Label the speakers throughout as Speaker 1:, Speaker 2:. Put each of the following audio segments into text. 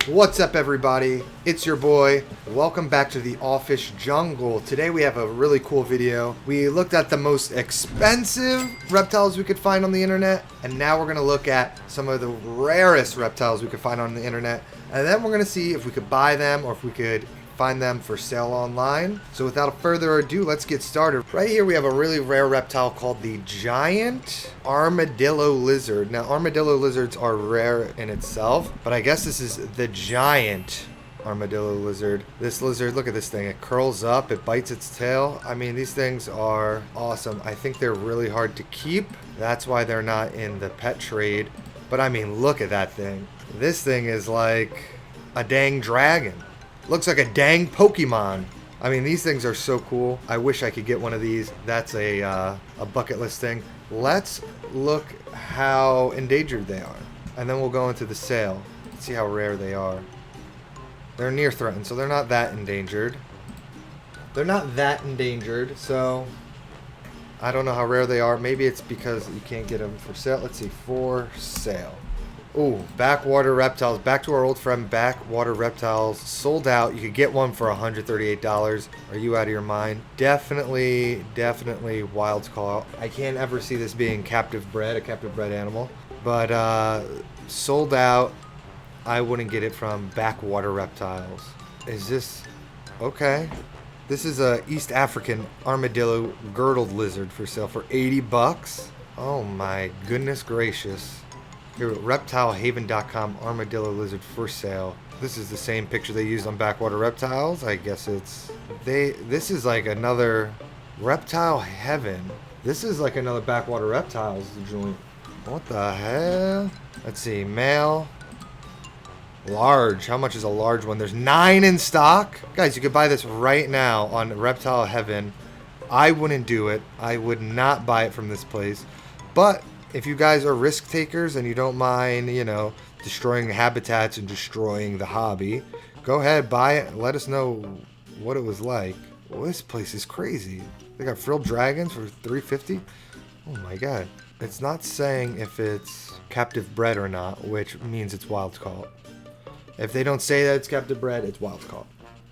Speaker 1: What's up, everybody? It's your boy. Welcome back to the Offish Jungle. Today we have a really cool video. We looked at the most expensive reptiles we could find on the internet, and now we're going to look at some of the rarest reptiles we could find on the internet, and then we're going to see if we could buy them or if we could find them for sale online. So without further ado, let's get started. Right here we have a really rare reptile called the giant armadillo lizard. Now, armadillo lizards are rare in itself, but I guess this is the giant armadillo lizard. This lizard, look at this thing. It curls up, it bites its tail. I mean, these things are awesome. I think they're really hard to keep. That's why they're not in the pet trade. But I mean, look at that thing. This thing is like a dang dragon. Looks like a dang Pokemon. I mean, these things are so cool. I wish I could get one of these. That's a bucket list thing. Let's look how endangered they are. And then we'll go into the sale. See how rare they are. They're near threatened, so they're not that endangered. So I don't know how rare they are. Maybe it's because you can't get them for sale. Let's see, for sale. Ooh, backwater reptiles. Back to our old friend, backwater reptiles. Sold out. You could get one for $138. Are you out of your mind? Definitely wild call. I can't ever see this being a captive bred animal. But sold out. I wouldn't get it from backwater reptiles. Is this okay? This is a East African armadillo girdled lizard for sale for $80. Oh my goodness gracious. Here, reptilehaven.com, armadillo lizard for sale. This is the same picture they used on backwater reptiles. I guess this is like another reptile heaven. This is like another backwater reptiles joint. What the hell? Let's see, male. Large. How much is a large one? There's 9 in stock. Guys, you could buy this right now on Reptile Heaven. I wouldn't do it. I would not buy it from this place. But if you guys are risk takers and you don't mind, destroying habitats and destroying the hobby, go ahead, buy it. Let us know what it was like. Well, this place is crazy. They got frilled dragons for $350. Oh my god. It's not saying if it's captive bred or not, which means it's wild caught. If they don't say that it's captive bred, it's wild caught.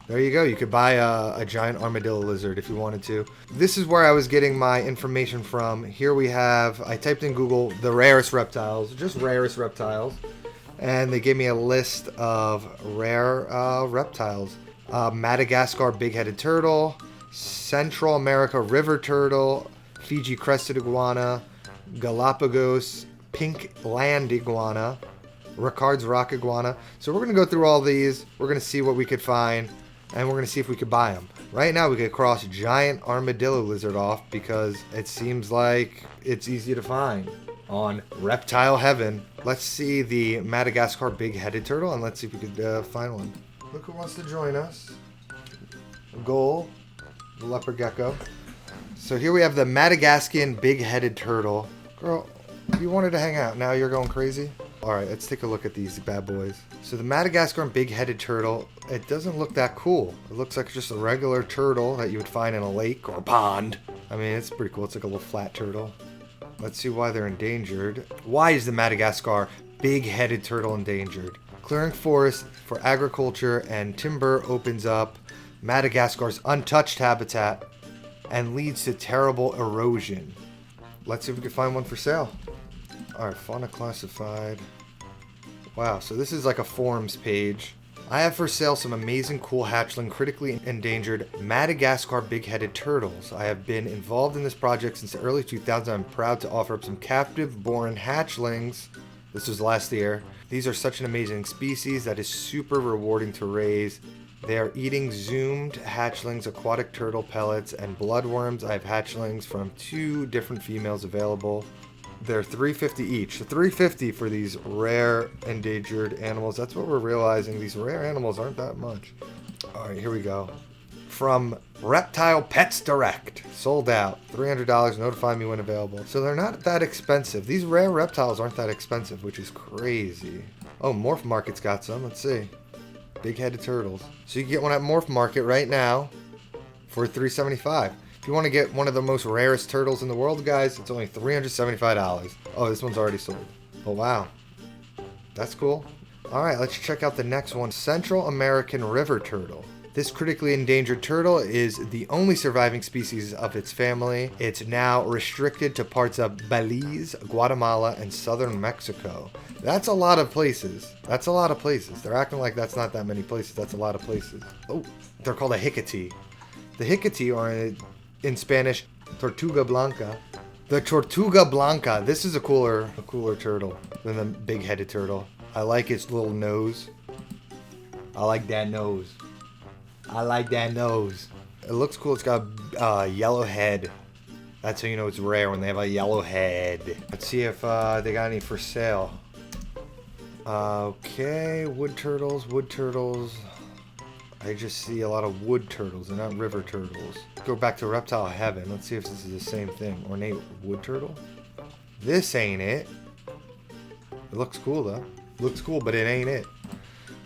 Speaker 1: There you go. You could buy a giant armadillo lizard if you wanted to. This is where I was getting my information from. Here we have, I typed in Google, the rarest reptiles, just rarest reptiles. And they gave me a list of rare reptiles. Madagascar big-headed turtle, Central America river turtle, Fiji crested iguana, Galapagos pink land iguana, Ricard's rock iguana. So we're going to go through all these. We're going to see what we could find. And we're going to see if we could buy them. Right now we could cross giant armadillo lizard off because it seems like it's easy to find on Reptile Heaven. Let's see the Madagascar big-headed turtle and let's see if we could find one. Look who wants to join us. Goal, the leopard gecko. So here we have the Madagascan big-headed turtle. Girl, you wanted to hang out. Now you're going crazy? Alright, let's take a look at these bad boys. So the Madagascar big-headed turtle, it doesn't look that cool. It looks like just a regular turtle that you would find in a lake or a pond. I mean, it's pretty cool. It's like a little flat turtle. Let's see why they're endangered. Why is the Madagascar big-headed turtle endangered? Clearing forest for agriculture and timber opens up Madagascar's untouched habitat and leads to terrible erosion. Let's see if we can find one for sale. Alright, fauna classified. Wow, so this is like a forums page. I have for sale some amazing cool hatchling critically endangered Madagascar big-headed turtles. I have been involved in this project since the early 2000s. I'm proud to offer up some captive-born hatchlings. This was last year. These are such an amazing species that is super rewarding to raise. They are eating zoomed hatchlings, aquatic turtle pellets, and bloodworms. I have hatchlings from 2 different females available. They're $350 each. So $350 for these rare endangered animals. That's what we're realizing. These rare animals aren't that much. All right, here we go. From Reptile Pets Direct. Sold out. $300. Notify me when available. So they're not that expensive. These rare reptiles aren't that expensive, which is crazy. Oh, Morph Market's got some. Let's see. Big-headed turtles. So you can get one at Morph Market right now for $375. If you want to get one of the most rarest turtles in the world, guys, it's only $375. Oh, this one's already sold. Oh, wow. That's cool. Alright, let's check out the next one. Central American river turtle. This critically endangered turtle is the only surviving species of its family. It's now restricted to parts of Belize, Guatemala, and southern Mexico. That's a lot of places. That's a lot of places. They're acting like that's not that many places. That's a lot of places. Oh, they're called a jicatee. The jicatee, or in Spanish, Tortuga Blanca. The Tortuga Blanca. This is a cooler turtle than the big-headed turtle. I like its little nose. I like that nose. I like that nose. It looks cool. It's got a yellow head. That's how you know it's rare, when they have a yellow head. Let's see if they got any for sale. Okay, wood turtles, wood turtles. I just see a lot of wood turtles and not river turtles. Let's go back to reptile heaven. Let's see if this is the same thing. Ornate wood turtle. This ain't it. It looks cool though. Looks cool, but it ain't it.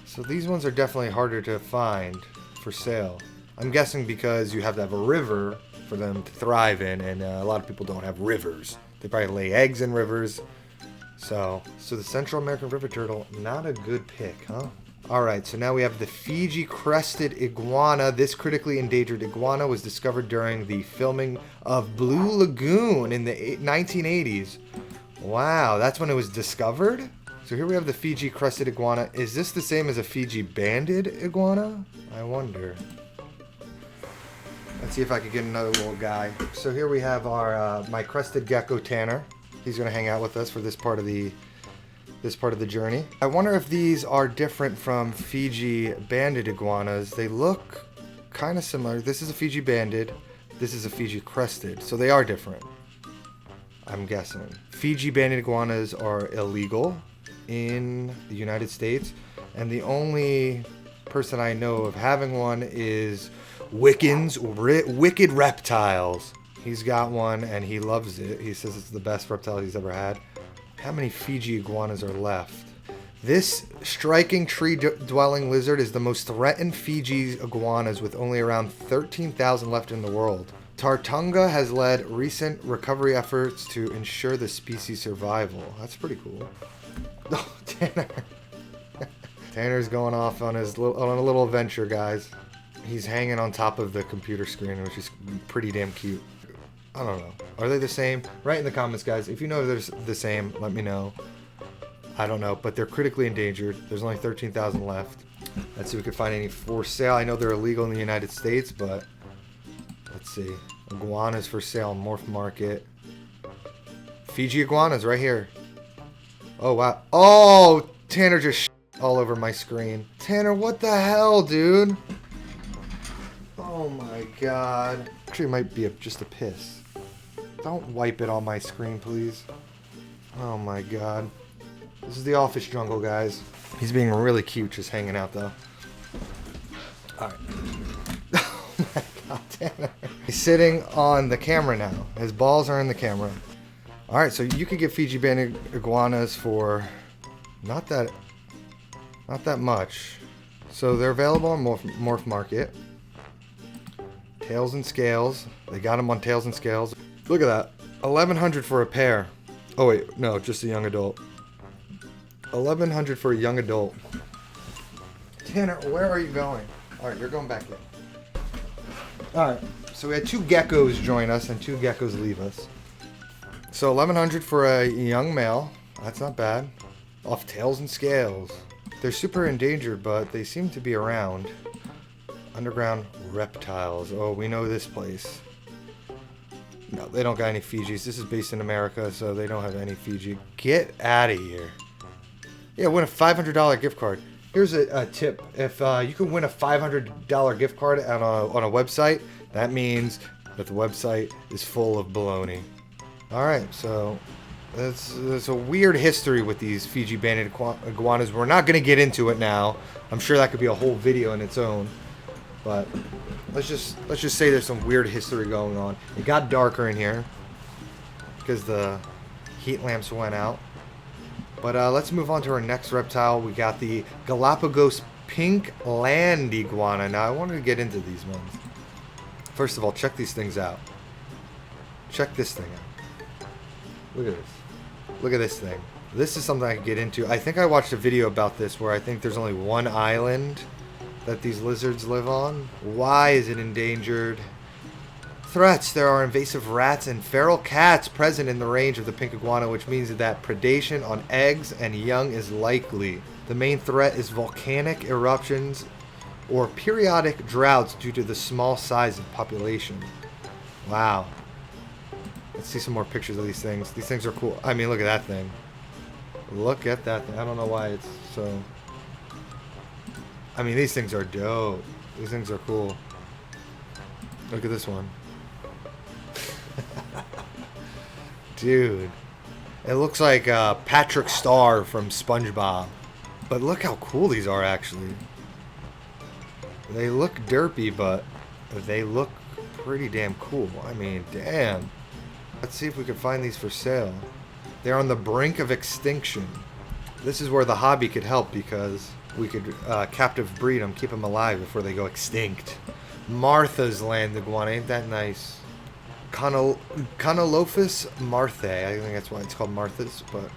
Speaker 1: So these ones are definitely harder to find for sale. I'm guessing because you have to have a river for them to thrive in, and a lot of people don't have rivers. They probably lay eggs in rivers. So the Central American river turtle, not a good pick, huh? Alright, so now we have the Fiji crested iguana. This critically endangered iguana was discovered during the filming of Blue Lagoon in the 1980s. Wow, that's when it was discovered? So here we have the Fiji crested iguana. Is this the same as a Fiji banded iguana? I wonder. Let's see if I can get another little guy. So here we have our my crested gecko Tanner. He's gonna hang out with us for this part of the journey. I wonder if these are different from Fiji banded iguanas. They look kind of similar. This is a Fiji banded. This is a Fiji crested. So they are different, I'm guessing. Fiji banded iguanas are illegal in the United States, and the only person I know of having one is Wicked Reptiles. He's got one and he loves it. He says it's the best reptile he's ever had. How many Fiji iguanas are left? This striking tree-dwelling lizard is the most threatened Fiji iguanas, with only around 13,000 left in the world. Tartunga has led recent recovery efforts to ensure the species' survival. That's pretty cool. Oh, Tanner. Tanner's going off on a little adventure, guys. He's hanging on top of the computer screen, which is pretty damn cute. I don't know. Are they the same? Write in the comments, guys. If you know they're the same, let me know. I don't know, but they're critically endangered. There's only 13,000 left. Let's see if we can find any for sale. I know they're illegal in the United States, but let's see. Iguanas for sale on Morph Market. Fiji iguanas right here. Oh, wow. Oh, Tanner just all over my screen. Tanner, what the hell, dude? Oh my god. Actually, it might be just a piss. Don't wipe it on my screen, please. Oh my god. This is the office jungle, guys. He's being really cute just hanging out, though. Alright. Oh my god, Tanner. He's sitting on the camera now. His balls are in the camera. Alright, so you could get Fiji banded iguanas for not that much. So they're available on Morph Market. Tails and Scales. They got them on Tails and Scales. Look at that. $1,100 for a pair. Oh wait, no, just a young adult. $1,100 for a young adult. Tanner, where are you going? Alright, you're going back in. Alright, so we had 2 geckos join us and 2 geckos leave us. So $1,100 for a young male. That's not bad. Off Tails and Scales. They're super endangered, but they seem to be around. Underground Reptiles. Oh, we know this place. No, they don't got any Fijis. This is based in America, so they don't have any Fiji. Get out of here. Yeah, win a $500 gift card. Here's a tip. If you can win a $500 gift card on a website, that means that the website is full of baloney. Alright, so there's a weird history with these Fiji banded iguanas. We're not going to get into it now. I'm sure that could be a whole video in its own. But let's just say there's some weird history going on. It got darker in here because the heat lamps went out. But let's move on to our next reptile. We got the Galapagos pink land iguana. Now I wanted to get into these ones. First of all, check these things out. Check this thing out. Look at this. Look at this thing. This is something I can get into. I think I watched a video about this where I think there's only one island that these lizards live on. Why is it endangered? Threats. There are invasive rats and feral cats present in the range of the pink iguana, which means that predation on eggs and young is likely. The main threat is volcanic eruptions or periodic droughts due to the small size of population. Wow. Let's see some more pictures of these things. These things are cool. I mean, look at that thing. Look at that thing. I don't know why it's so... I mean, these things are dope. These things are cool. Look at this one. Dude. It looks like Patrick Star from SpongeBob. But look how cool these are, actually. They look derpy, but they look pretty damn cool. I mean, damn. Let's see if we can find these for sale. They're on the brink of extinction. This is where the hobby could help because we could captive breed them, keep them alive before they go extinct. Martha's land iguana, ain't that nice? Conolophus marthae, I think that's why it's called Martha's, but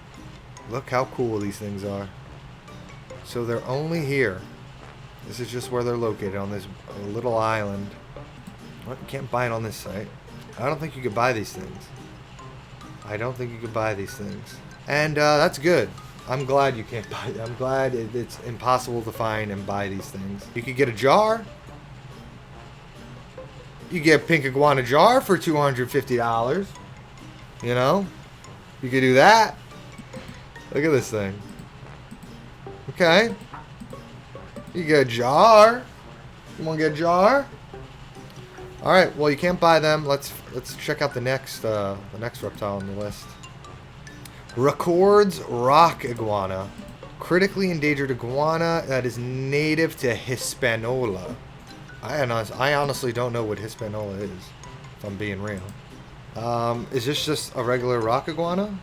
Speaker 1: look how cool these things are. So they're only here. This is just where they're located, on this little island. Well, you can't buy it on this site. I don't think you could buy these things. I don't think you could buy these things. And that's good. I'm glad you can't buy it. I'm glad it's impossible to find and buy these things. You could get a jar. You get a pink iguana jar for $250. You know? You could do that. Look at this thing. Okay. You get a jar. You want to get a jar? All right. Well, you can't buy them. Let's check out the next reptile on the list. Records rock iguana, critically endangered iguana that is native to Hispaniola. I honestly don't know what Hispaniola is, if I'm being real. Is this just a regular rock iguana?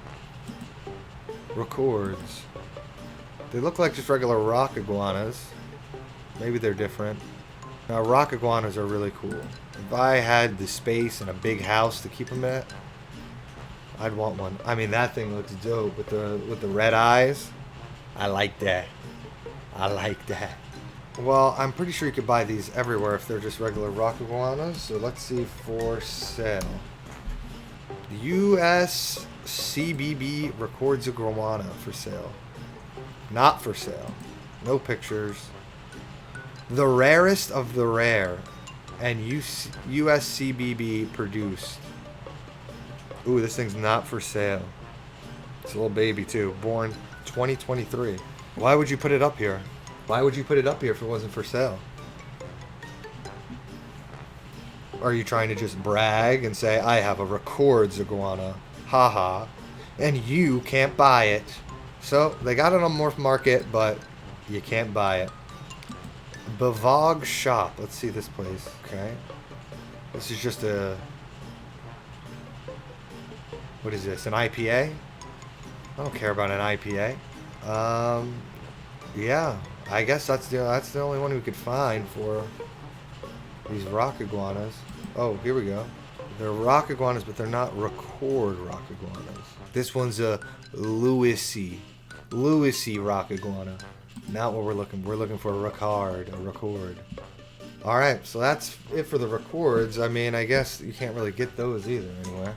Speaker 1: Records. They look like just regular rock iguanas. Maybe they're different. Now, rock iguanas are really cool. If I had the space and a big house to keep them at, I'd want one. I mean, that thing looks dope with the red eyes. I like that. I like that. Well, I'm pretty sure you could buy these everywhere if they're just regular rock iguanas. So let's see for sale. US CBB records iguana for sale. Not for sale. No pictures. The rarest of the rare, and USCBB produced. Ooh, this thing's not for sale. It's a little baby too, born 2023. Why would you put it up here? Why would you put it up here if it wasn't for sale? Are you trying to just brag and say, I have a records iguana, haha, and you can't buy it? So they got it on Morph Market, but you can't buy it. Bavog Shop. Let's see this place. Okay. This is just a... What is this? An IPA? I don't care about an IPA. Yeah. I guess that's the only one we could find for these rock iguanas. Oh, here we go. They're rock iguanas, but they're not record rock iguanas. This one's a Lewisy rock iguana. Not what we're looking. We're looking for a record. All right, so that's it for the records. I mean, I guess you can't really get those either anywhere.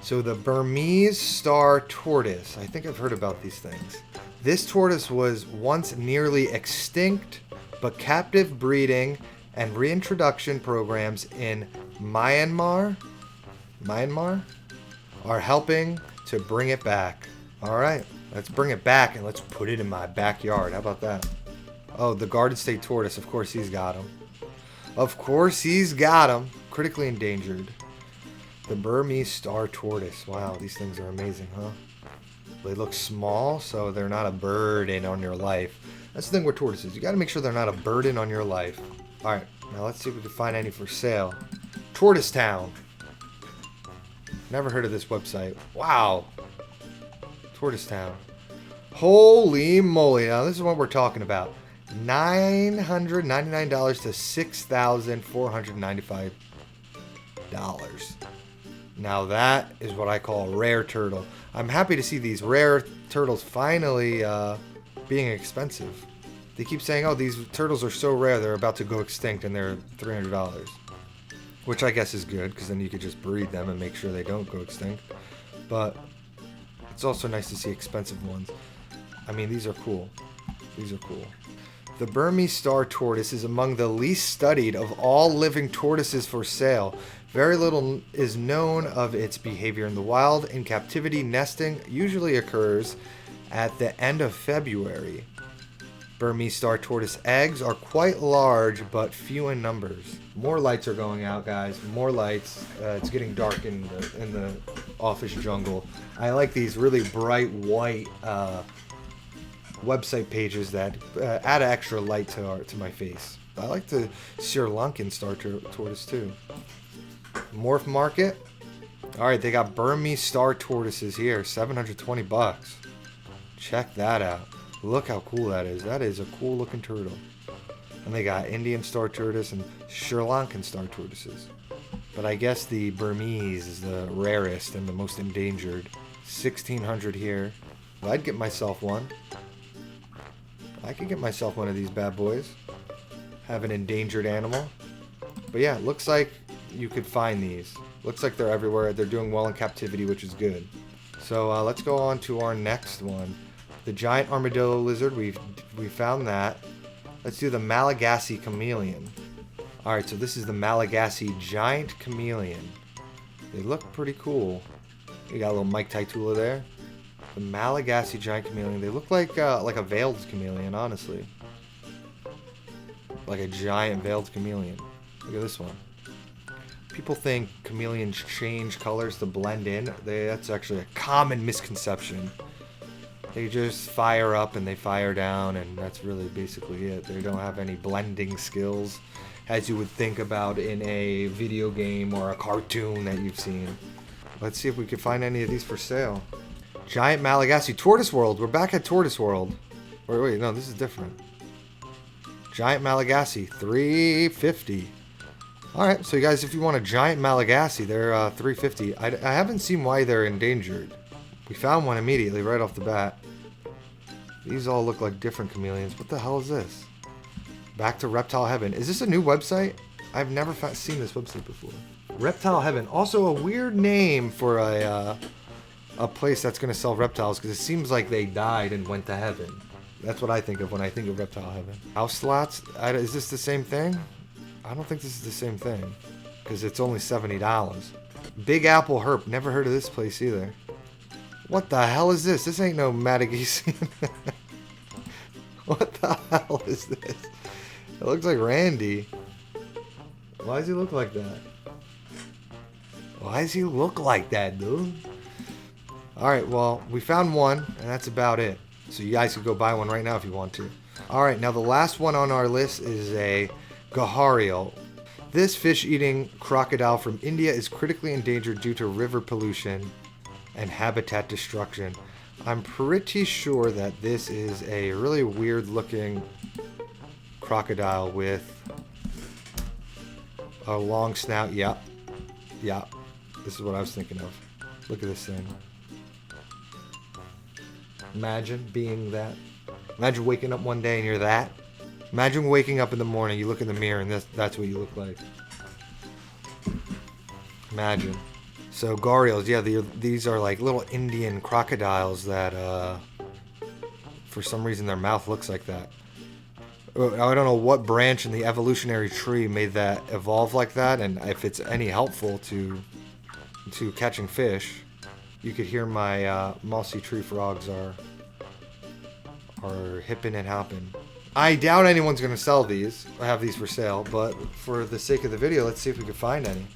Speaker 1: So the Burmese star tortoise. I think I've heard about these things. This tortoise was once nearly extinct, but captive breeding and reintroduction programs in Myanmar are helping to bring it back. All right. Let's bring it back and let's put it in my backyard. How about that? Oh, the Garden State tortoise. Of course he's got him. Of course he's got him. Critically endangered. The Burmese star tortoise. Wow, these things are amazing, huh? They look small, so they're not a burden on your life. That's the thing with tortoises. You got to make sure they're not a burden on your life. All right, now let's see if we can find any for sale. Tortoise Town. Never heard of this website. Wow. Tortoise Town. Holy moly. Now, this is what we're talking about. $999 to $6,495. Now that is what I call a rare turtle. I'm happy to see these rare turtles finally being expensive. They keep saying, oh, these turtles are so rare they're about to go extinct and they're $300. Which I guess is good, because then you could just breed them and make sure they don't go extinct. But it's also nice to see expensive ones. I mean, these are cool. These are cool. The Burmese star tortoise is among the least studied of all living tortoises for sale. Very little is known of its behavior in the wild. In captivity, nesting usually occurs at the end of February. Burmese star tortoise eggs are quite large, but few in numbers. More lights are going out, guys. More lights. It's getting dark in the office jungle. I like these really bright white website pages that add extra light to my face. I like the Sri Lankan star tortoise too. Morph market. All right, they got Burmese star tortoises here, $720. Check that out. Look how cool that is. That is a cool looking turtle. And they got Indian star tortoise and Sri Lankan star tortoises. But I guess the Burmese is the rarest and the most endangered. 1600 here. Well, I'd get myself one. I could get myself one of these bad boys. Have an endangered animal. But yeah, looks like you could find these. Looks like they're everywhere. They're doing well in captivity, which is good. So let's go on to our next one. The giant armadillo lizard. We found that. Let's do the Malagasy chameleon. Alright, so this is the Malagasy giant chameleon. They look pretty cool. You got a little Mike Titula there. The Malagasy giant chameleon. They look like a veiled chameleon, honestly. Like a giant veiled chameleon. Look at this one. People think chameleons change colors to blend in. That's actually a common misconception. They just fire up and they fire down, and that's really basically it. They don't have any blending skills, as you would think about in a video game or a cartoon that you've seen. Let's see if we can find any of these for sale. Giant Malagasy. Tortoise World. We're back at Tortoise World. Wait, no, this is different. Giant Malagasy, $350. Alright, so you guys, if you want a giant Malagasy, they're $350. I haven't seen why they're endangered. We found one immediately, right off the bat. These all look like different chameleons. What the hell is this? Back to Reptile Heaven. Is this a new website? I've never seen this website before. Reptile Heaven. Also a weird name for a place that's going to sell reptiles, because it seems like they died and went to heaven. That's what I think of when I think of Reptile Heaven. House slots? Is this the same thing? I don't think this is the same thing, because it's only $70. Big Apple Herp. Never heard of this place either. What the hell is this? This ain't no Madagascan. What the hell is this? It looks like Randy. Why does he look like that? Why does he look like that, dude? Alright, well, we found one, and that's about it. So you guys could go buy one right now if you want to. Alright, now the last one on our list is a gharial. This fish-eating crocodile from India is critically endangered due to river pollution and habitat destruction. I'm pretty sure that this is a really weird looking crocodile with a long snout. Yeah. This is what I was thinking of. Look at this thing. Imagine being that. Imagine waking up one day and you're that. Imagine waking up in the morning, you look in the mirror, and that's what you look like. Imagine. So gharials, yeah, these are like little Indian crocodiles that, for some reason, their mouth looks like that. I don't know what branch in the evolutionary tree made that evolve like that, and if it's any helpful to catching fish. You could hear my mossy tree frogs are hipping and hopping. I doubt anyone's going to sell these, or have these for sale, but for the sake of the video, let's see if we can find any.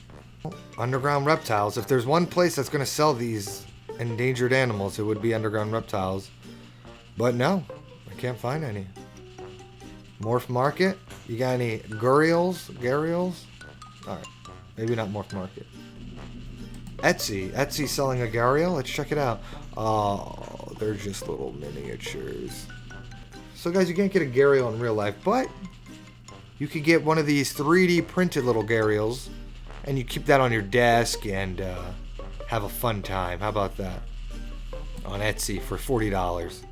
Speaker 1: Underground reptiles. If there's one place that's going to sell these endangered animals, it would be Underground Reptiles. But no, I can't find any. Morph Market. You got any gharials? Alright, maybe not Morph Market. Etsy selling a gharial. Let's check it out. Oh, they're just little miniatures. So guys, you can't get a gharial in real life, but you could get one of these 3D printed little gharials, and you keep that on your desk, and have a fun time. How about that? On Etsy for $40.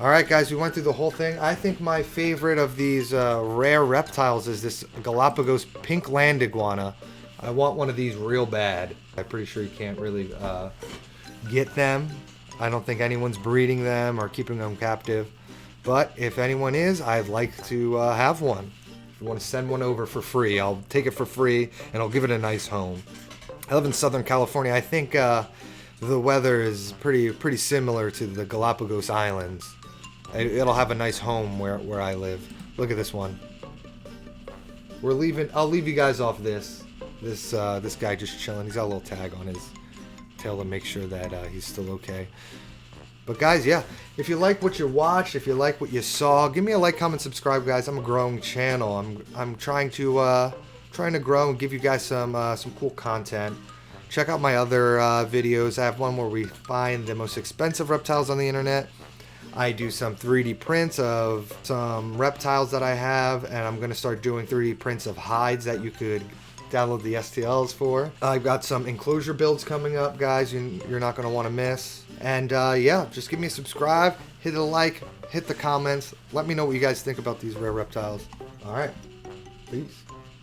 Speaker 1: Alright guys, we went through the whole thing. I think my favorite of these rare reptiles is this Galapagos pink land iguana. I want one of these real bad. I'm pretty sure you can't really get them. I don't think anyone's breeding them or keeping them captive. But if anyone is, I'd like to have one. If you want to send one over for free, I'll take it for free and I'll give it a nice home. I live in Southern California. I think the weather is pretty similar to the Galapagos Islands. It'll have a nice home where I live. Look at this one. We're leaving. I'll leave you guys off this. This guy just chilling. He's got a little tag on his tail to make sure that he's still okay. But guys, yeah, if you like what you watched, if you like what you saw, give me a like, comment, subscribe, guys. I'm a growing channel. I'm trying to grow and give you guys some cool content. Check out my other videos. I have one where we find the most expensive reptiles on the internet. I do some 3D prints of some reptiles that I have, and I'm going to start doing 3D prints of hides that you could download the STLs for. I've got some enclosure builds coming up, guys, you're not going to want to miss. And yeah, just give me a subscribe, hit a like, hit the comments. Let me know what you guys think about these rare reptiles. All right, peace.